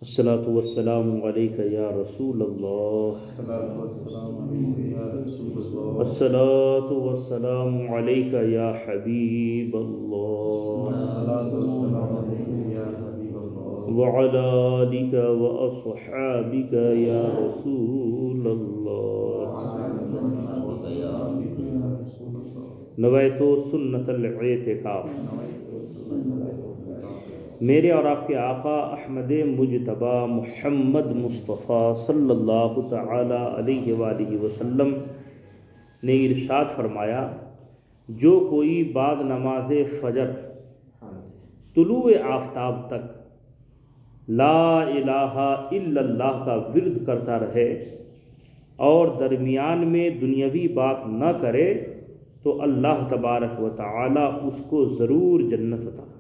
الصلاۃ والسلام علیک یا رسول اللہ، الصلاۃ والسلام علیک یا حبیب اللہ، وعلی آلک واصحابک یا رسول اللہ۔ نویت سنت الاعتکاف۔ میرے اور آپ کے آقا احمد مجتبی محمد مصطفیٰ صلی اللہ تعالی علیہ وآلہ وسلم نے ارشاد فرمایا، جو کوئی بعد نماز فجر طلوع آفتاب تک لا الہ الا اللہ کا ورد کرتا رہے اور درمیان میں دنیاوی بات نہ کرے تو اللہ تبارک و تعالی اس کو ضرور جنت عطا فرمائے۔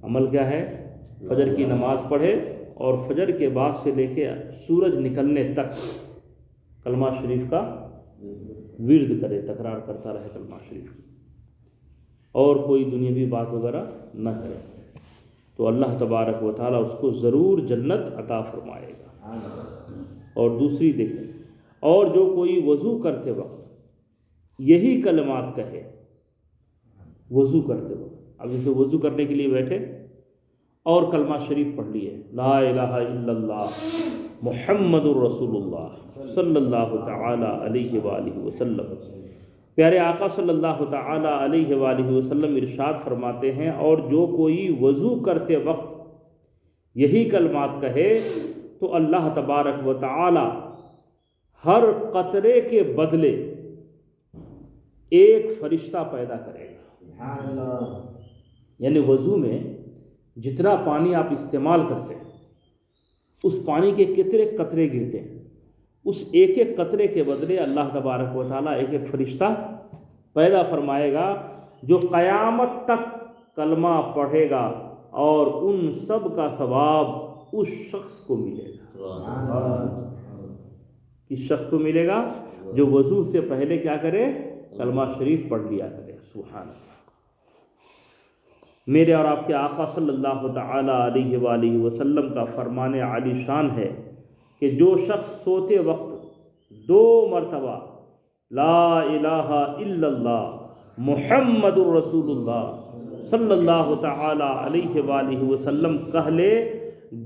عمل کیا ہے؟ فجر کی نماز پڑھے اور فجر کے بعد سے لے کے سورج نکلنے تک کلمہ شریف کا ورد کرے، تکرار کرتا رہے کلمہ شریف کی، اور کوئی دنیاوی بات وغیرہ نہ کرے تو اللہ تبارک و تعالیٰ اس کو ضرور جنت عطا فرمائے گا۔ اور دوسری دیکھیں، اور جو کوئی وضو کرتے وقت یہی کلمات کہے، وضو کرتے وقت، اب جیسے وضو کرنے کے لیے بیٹھے اور کلمہ شریف پڑھ لیے، لا الہ الا اللہ محمد الرسول اللہ صلی اللہ تعالی علیہ وآلہ وسلم۔ پیارے آقا صلی اللہ تعالی علیہ وآلہ وسلم ارشاد فرماتے ہیں، اور جو کوئی وضو کرتے وقت یہی کلمات کہے تو اللہ تبارک و تعالی ہر قطرے کے بدلے ایک فرشتہ پیدا کرے گا۔ یعنی وضو میں جتنا پانی آپ استعمال کرتے ہیں، اس پانی کے کتنے قطرے گرتے ہیں، اس ایک ایک قطرے کے بدلے اللہ تبارک و تعالیٰ ایک ایک فرشتہ پیدا فرمائے گا جو قیامت تک کلمہ پڑھے گا، اور ان سب کا ثواب اس شخص کو ملے گا۔ کس شخص کو ملے گا؟ جو وضو سے پہلے کیا کرے؟ کلمہ شریف پڑھ لیا کرے۔ سبحان اللہ۔ میرے اور آپ کے آقا صلی اللہ تعالی علیہ وآلہ وسلم کا فرمان عالی شان ہے کہ جو شخص سوتے وقت 2 مرتبہ لا الہ الا اللہ محمد الرسول اللہ صلی اللہ تعالی علیہ وآلہ وسلم کہہ لے،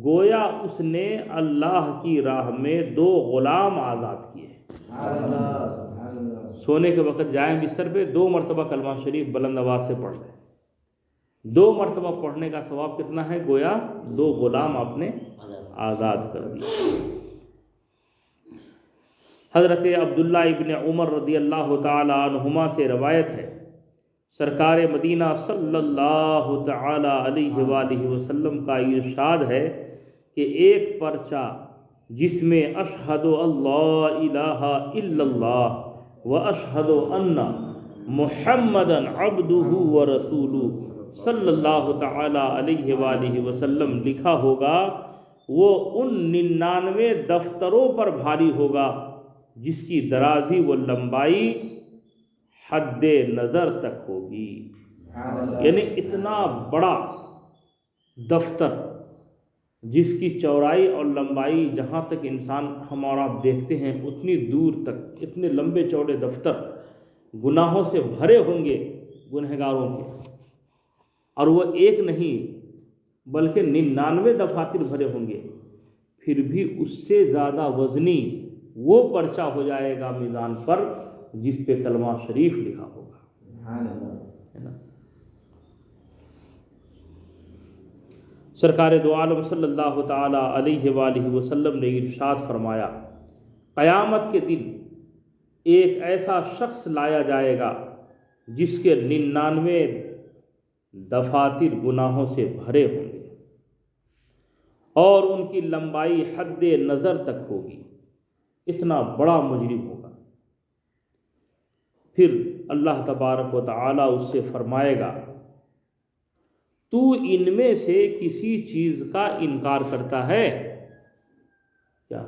گویا اس نے اللہ کی راہ میں 2 غلام آزاد کیے۔ سونے کے وقت جائیں بستر پہ 2 مرتبہ کلمہ شریف بلند آواز سے پڑھ لیں۔ 2 مرتبہ پڑھنے کا ثواب کتنا ہے؟ گویا 2 غلام آپ نے آزاد کر دیے۔ حضرت عبداللہ ابن عمر رضی اللہ تعالی عنہما سے روایت ہے، سرکار مدینہ صلی اللہ تعالی علیہ وآلہ وسلم کا ارشاد ہے کہ ایک پرچہ جس میں اشہد اللہ الہ الا اللہ واشہد ان محمدًا عبدہ ورسولہ صلی اللہ تعالی علیہ وآلہ وسلم لکھا ہوگا، وہ ان 99 دفتروں پر بھاری ہوگا جس کی درازی و لمبائی حد نظر تک ہوگی۔ یعنی اتنا بڑا دفتر جس کی چوڑائی اور لمبائی جہاں تک انسان ہم اور آپ دیکھتے ہیں اتنی دور تک، اتنے لمبے چوڑے دفتر گناہوں سے بھرے ہوں گے گنہگاروں کے، اور وہ ایک نہیں بلکہ 99 دفاتر بھرے ہوں گے، پھر بھی اس سے زیادہ وزنی وہ پرچہ ہو جائے گا میزان پر جس پہ کلمہ شریف لکھا ہوگا۔ سرکار دو عالم صلی اللہ تعالی علیہ وآلہ وسلم نے ارشاد فرمایا، قیامت کے دن ایک ایسا شخص لایا جائے گا جس کے 99 دفاتر گناہوں سے بھرے ہوں گے اور ان کی لمبائی حد نظر تک ہوگی، اتنا بڑا مجرم ہوگا۔ پھر اللہ تبارک و تعالی اس سے فرمائے گا، تو ان میں سے کسی چیز کا انکار کرتا ہے کیا؟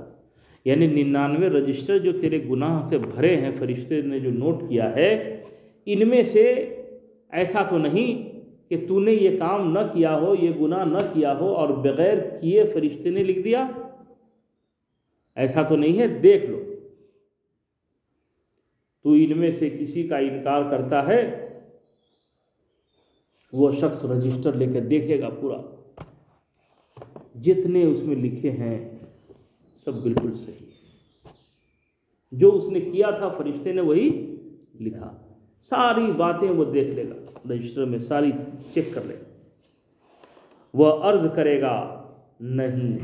یعنی 99 رجسٹر جو تیرے گناہ سے بھرے ہیں، فرشتے نے جو نوٹ کیا ہے، ان میں سے ایسا تو نہیں کہ تو نے یہ کام نہ کیا ہو، یہ گناہ نہ کیا ہو اور بغیر کیے فرشتے نے لکھ دیا؟ ایسا تو نہیں ہے، دیکھ لو۔ تو ان میں سے کسی کا انکار کرتا ہے، وہ شخص رجسٹر لے کے دیکھے گا، پورا جتنے اس میں لکھے ہیں سب بالکل صحیح ہے، جو اس نے کیا تھا فرشتے نے وہی لکھا، ساری باتیں وہ دیکھ لے گا، رجسٹر میں ساری چیک کر لے گا۔ وہ عرض کرے گا نہیں،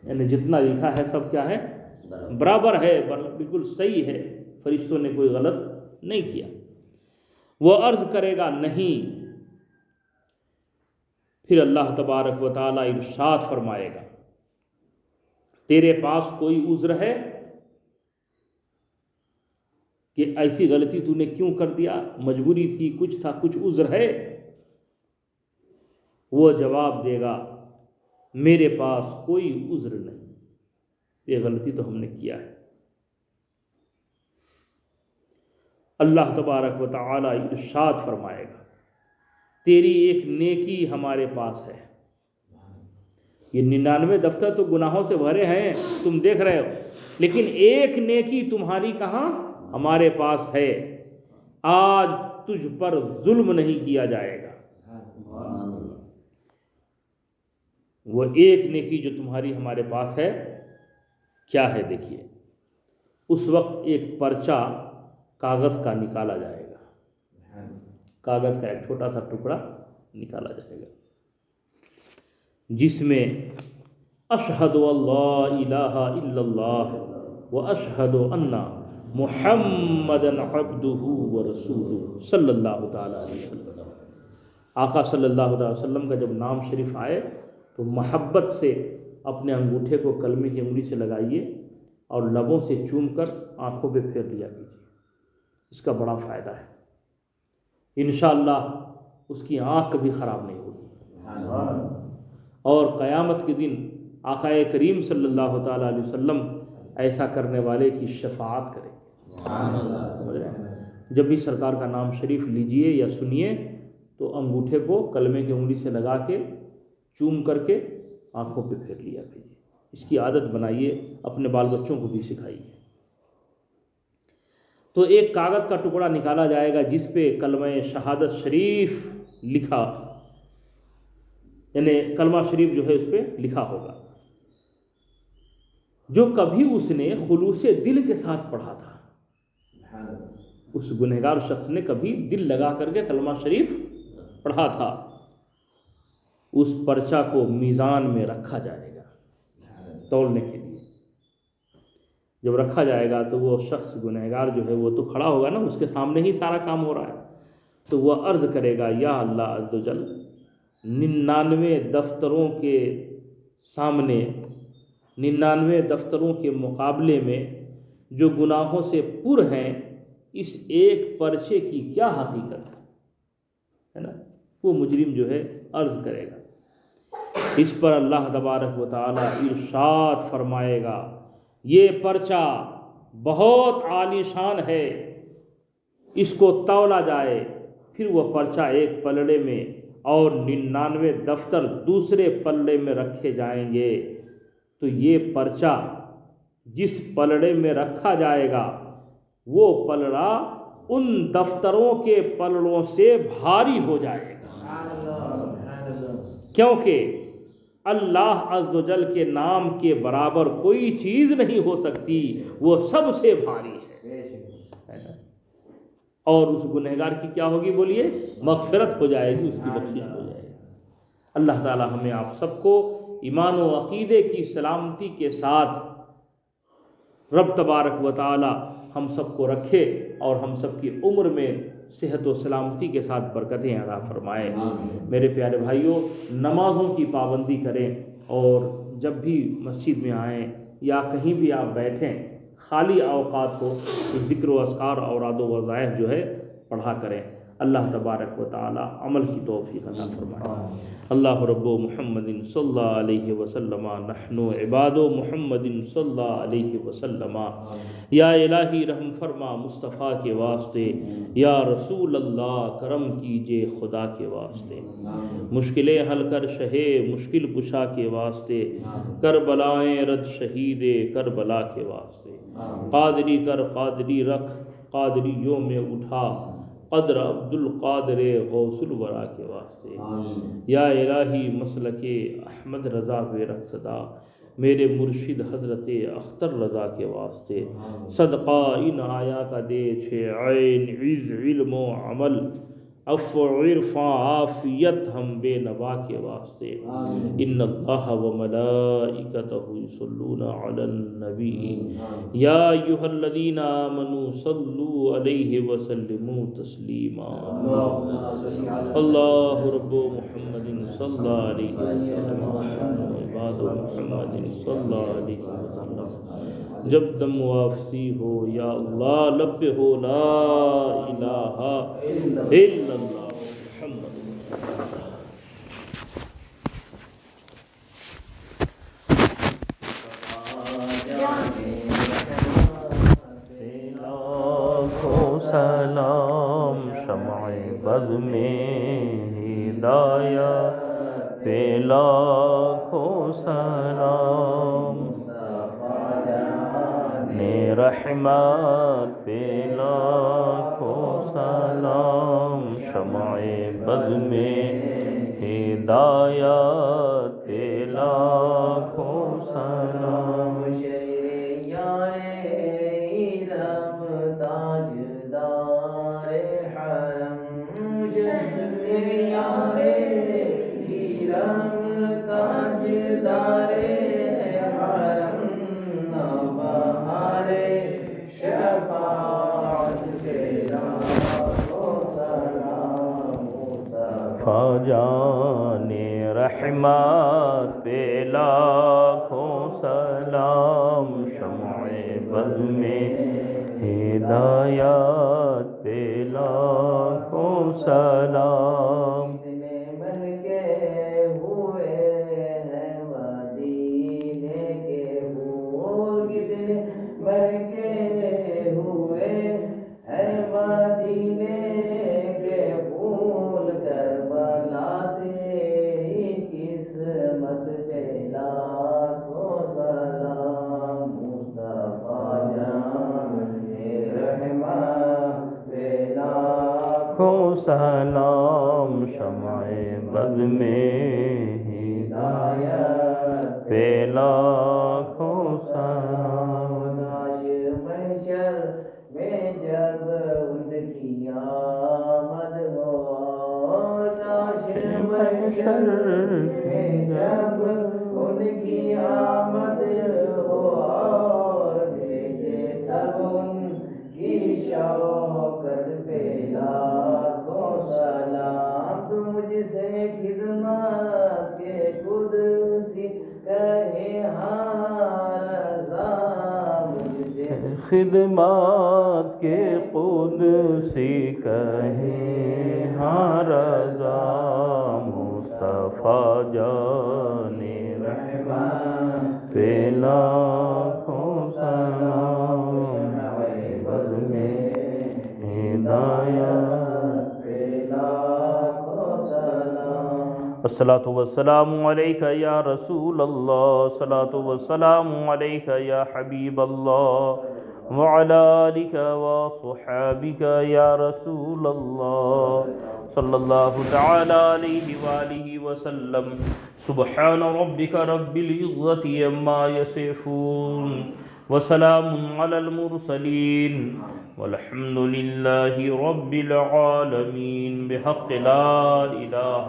یعنی جتنا لکھا ہے سب کیا ہے؟ برابر ہے، بالکل صحیح ہے، فرشتوں نے کوئی غلط نہیں کیا۔ وہ عرض کرے گا نہیں، پھر اللہ تبارک و تعالی ارشاد فرمائے گا تیرے پاس کوئی عذر ہے کہ ایسی غلطی تو نے کیوں کر دیا؟ مجبوری تھی، کچھ تھا، کچھ عذر ہے؟ وہ جواب دے گا میرے پاس کوئی عذر نہیں، یہ غلطی تو ہم نے کیا ہے۔ اللہ تبارک و تعالی ارشاد فرمائے گا تیری ایک نیکی ہمارے پاس ہے۔ یہ 99 دفتر تو گناہوں سے بھرے ہیں، تم دیکھ رہے ہو، لیکن ایک نیکی تمہاری کہاں؟ ہمارے پاس ہے، آج تجھ پر ظلم نہیں کیا جائے گا۔ وہ ایک نیکی جو تمہاری ہمارے پاس ہے کیا ہے؟ دیکھیے، اس وقت ایک پرچہ کاغذ کا نکالا جائے گا، کاغذ کا ایک چھوٹا سا ٹکڑا نکالا جائے گا جس میں اشہد اللہ الہ الا اللہ واشہد ان محمدً عبدہ ورسولہ صلی اللہ تعالی علیہ وسلم۔ آقا صلی اللہ علیہ وسلم کا جب نام شریف آئے تو محبت سے اپنے انگوٹھے کو کلمے کی انگلی سے لگائیے اور لبوں سے چوم کر آنکھوں پہ پھیر لیا کیجیے، اس کا بڑا فائدہ ہے، انشاءاللہ اس کی آنکھ کبھی خراب نہیں ہوگی، اور قیامت کے دن آقا کریم صلی اللہ تعالیٰ علیہ وسلم ایسا کرنے والے کی شفاعت کریں گے۔ جب بھی سرکار کا نام شریف لیجئے یا سنیے تو انگوٹھے کو کلمے کی انگلی سے لگا کے چوم کر کے آنکھوں پہ پھیر لیا کیجیے، اس کی عادت بنائیے، اپنے بال بچوں کو بھی سکھائیے۔ تو ایک کاغذ کا ٹکڑا نکالا جائے گا جس پہ کلمہ شہادت شریف لکھا، یعنی کلمہ شریف جو ہے اس پہ لکھا ہوگا، جو کبھی اس نے خلوص دل کے ساتھ پڑھا تھا، اس گنہگار شخص نے کبھی دل لگا کر کے کلمہ شریف پڑھا تھا، اس پرچہ کو میزان میں رکھا جائے گا تولنے کے لیے۔ جب رکھا جائے گا تو وہ شخص گنہگار جو ہے وہ تو کھڑا ہوگا نا، اس کے سامنے ہی سارا کام ہو رہا ہے، تو وہ عرض کرے گا یا اللہ عز و جل، 99 دفتروں کے سامنے، 99 دفتروں کے مقابلے میں جو گناہوں سے پر ہیں، اس ایک پرچے کی کیا حقیقت ہے نا؟ وہ مجرم جو ہے عرض کرے گا۔ اس پر اللہ تبارک و تعالی ارشاد فرمائے گا یہ پرچہ بہت عالی شان ہے، اس کو تولا جائے، پھر وہ پرچہ ایک پلڑے میں اور 99 دفتر دوسرے پلڑے میں رکھے جائیں گے، تو یہ پرچہ جس پلڑے میں رکھا جائے گا وہ پلڑا ان دفتروں کے پلڑوں سے بھاری ہو جائے گا، کیونکہ اللہ عز و جل کے نام کے برابر کوئی چیز نہیں ہو سکتی، وہ سب سے بھاری ہے۔ اور اس گنہگار کی کیا ہوگی؟ بولیے، مغفرت ہو جائے گی، اس کی بخشش ہو جائے گی۔ اللہ تعالی ہمیں آپ سب کو ایمان و عقیدے کی سلامتی کے ساتھ رب تبارک و تعالی ہم سب کو رکھے اور ہم سب کی عمر میں صحت و سلامتی کے ساتھ برکتیں عطا فرمائے۔ میرے پیارے بھائیوں، نمازوں کی پابندی کریں، اور جب بھی مسجد میں آئیں یا کہیں بھی آپ بیٹھیں، خالی اوقات ہو تو ذکر و اذکار اور اوراد و وظائف جو ہے پڑھا کریں۔ اللہ تبارک و تعالی عمل کی توفیق عطا فرمائے۔ اللہ رب محمد صلی اللہ علیہ وسلم نحن عباد محمد صلی اللہ علیہ وسلم، یا الہی رحم فرما مصطفیٰ کے واسطے، یا رسول اللہ کرم کیجئے خدا کے واسطے، مشکلیں حل کر شہے مشکل کشا کے واسطے، کربلائیں رد شہید کربلا کے واسطے، قادری کر قادری رکھ قادریوں میں اٹھا، قدر عبد القادر غوث الورا کے واسطے، یا الہی مسلک احمد رضا بے رخ صدا میرے مرشد حضرت اختر رضا کے واسطے، صدقہ ان آیا کا دے چھ عین عز علم و عمل، عفو عرفاں عافیت ہم بے نوا کے واسطے، ان اللہ و ملائکتہ یصلون علی النبی یا ایھا الذین آمنوا صلوا علیہ وسلموا تسلیما، اللہ رب محمد صلی اللہ علیہ وسلم، عباد محمد صلی اللہ علیہ وسلم، جب دم واپسی ہو یا اللہ لب پہ ہو لا الہ الا اللہ محمد۔ لاکھوں سلام شمع بز میں ہدایت پہ، لاکھوں سلام رحمت پہ، لاکھوں سلام شمع بز میں ہدایت پہ، لاکھوں سلام یار علم تاجدار حرم، یار علم تاجدار حرم، بہار شفاعت پہ لاکھوں سلام، فاجان رحمت پہ لاکھوں سلام شمع بز میں ہدایت پہ، لاکھوں سلام کتنے من کے ہوئے ہیں مدینے کے پھول، کتنے من کے ہوئے ہیں مدینے کے پھول، کربلا تیری قسمت پہ لاکھوں سلام، مصطفیٰ جان رحمت پہ لاکھوں سلام شمع بز میں ہدایت پہ، لاکھوں سلام، کاش محشر میں جب ان کی آمد ہو، کاش محشر میں جب ان کی آمد ہو، اور بھیجے سب ان کی شوکت پہ لاکھوں سلام، تو مجھ سے خدمت کے قدسی کہے ہاں رضا، مجھ سے خدمات کے قدسی کہے ہاں رضا، مصطفیٰ جان رحمت پہ لاکھوں سلام، بز میں ہدایت پہ لاکھوں سلام، الصلاۃ والسلام علیک یا رسول اللہ، الصلاۃ والسلام علیک یا حبیب اللہ، وعلی آلک وصحابک یا رسول اللہ، صلی اللہ تعالی علیہ وآلہ وسلم۔ سبحان ربک رب العزۃ عما یصفون، وسلام علی المرسلین، والحمد للہ رب العالمین، بحق لا الہ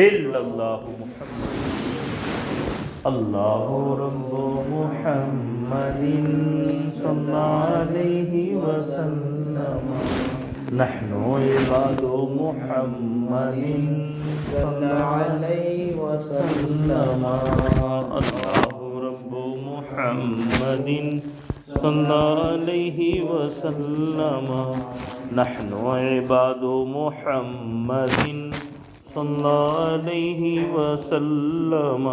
الا اللہ محمد۔ اللہ رب محمد صلی اللہ علیہ وسلم، نحن عباد محمد صلی اللہ علیہ وسلم، اللہ رب محمد صلی اللہ علیہ وسلم، نحن عباد محمد صلی اللہ علیہ وسلم.